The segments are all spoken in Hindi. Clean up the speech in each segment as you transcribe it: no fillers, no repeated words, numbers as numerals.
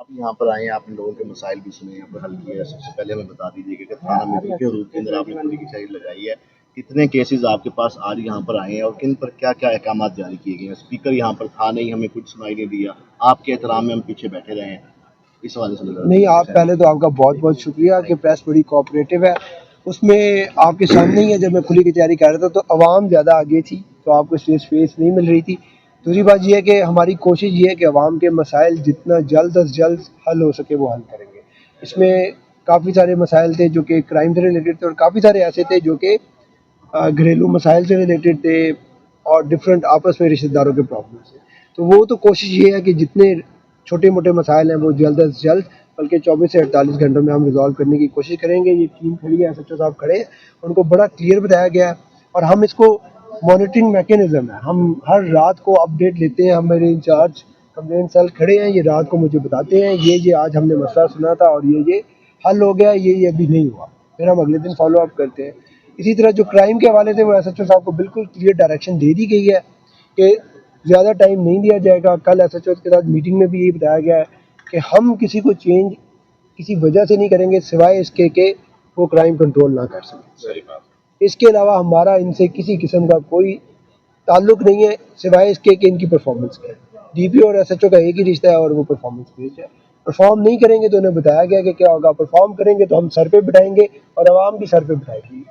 यहाँ पर आए हैं, आपने लोगों के मसाइल भी सुने, यहाँ पर हल किए हैं। सबसे पहले हमें बता दीजिए कि थाना मीरपुर के हदूद के अंदर आपने खुली कचहरी लगाई है, कितने केसेस आपके पास आज यहाँ पर आए हैं और किन पर क्या क्या अहकाम जारी किए गए हैं? स्पीकर यहाँ पर था नहीं, हमें कुछ सुनाई नहीं दिया, आपके एहतराम में हम पीछे बैठे रहे हैं, इस हवाले से नहीं, आप पहले तो आपका बहुत बहुत शुक्रिया कि प्रेस बड़ी कोऑपरेटिव है। उसमें आपके सामने ही है, जब मैं खुली कचहरी कर रहा था तो आवाम ज़्यादा आगे थी, तो आपको इसलिए स्पेस नहीं मिल रही थी। दूसरी बात यह है कि हमारी कोशिश ये है कि आवाम के मसाइल जितना जल्द अज जल्द हल हो सके वो हल करेंगे। इसमें काफ़ी सारे मसाइल थे जो कि क्राइम से रिलेटेड थे, और काफ़ी सारे ऐसे थे जो कि घरेलू मसाइल से रिलेटेड थे, और डिफरेंट आपस में रिश्तेदारों के प्रॉब्लम से। तो वो तो कोशिश ये है कि जितने छोटे मोटे मसाइल हैं वो जल्द अज जल्द, बल्कि 24 से 48 घंटों में हम रिजॉल्व करने की कोशिश करेंगे। ये टीम खड़ी है, SHO साहब खड़े हैं, उनको बड़ा क्लियर बताया गया है, और हम इसको मॉनिटरिंग मैकेनिज्म है, हम हर रात को अपडेट लेते हैं। हमारे इंचार्ज कंप्लेंट सेल खड़े हैं, ये रात को मुझे बताते हैं ये आज हमने मसला सुना था और ये हल हो गया, ये अभी नहीं हुआ, फिर हम अगले दिन फॉलो अप करते हैं। इसी तरह जो क्राइम के हवाले से वो SHO साहब को बिल्कुल क्लियर डायरेक्शन दे दी गई है कि ज़्यादा टाइम नहीं दिया जाएगा। कल SHO के साथ मीटिंग में भी यही बताया गया है कि हम किसी को चेंज किसी वजह से नहीं करेंगे सिवाय इसके कि वो क्राइम कंट्रोल ना कर सकें। इसके अलावा हमारा इनसे किसी किस्म का कोई ताल्लुक नहीं है सिवाय इसके कि इनकी परफॉर्मेंस का है। DPO और SHO का एक ही रिश्ता है और वो परफॉर्मेंस बेस्ड है। परफॉर्म नहीं करेंगे तो उन्हें बताया गया कि क्या होगा, परफॉर्म करेंगे तो हम सर पे बिठाएंगे और आवाम भी सर पे बिठाएगी।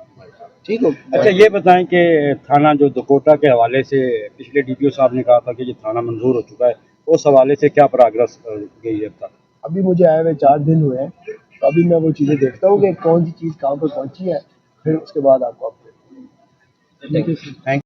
ठीक हो। अच्छा, ये बताएं कि थाना जो दकोटा के हवाले से पिछले DPO साहब ने कहा था कि ये थाना मंजूर हो चुका है, उस हवाले से क्या प्रोग्रेस गई है अब तक? अभी मुझे आए हुए 4 दिन हुए हैं, तो अभी मैं वो चीज़ें देखता हूँ कि कौन सी चीज़ कहाँ पर पहुँची है, फिर उसके बाद आपको अपडेट। थैंक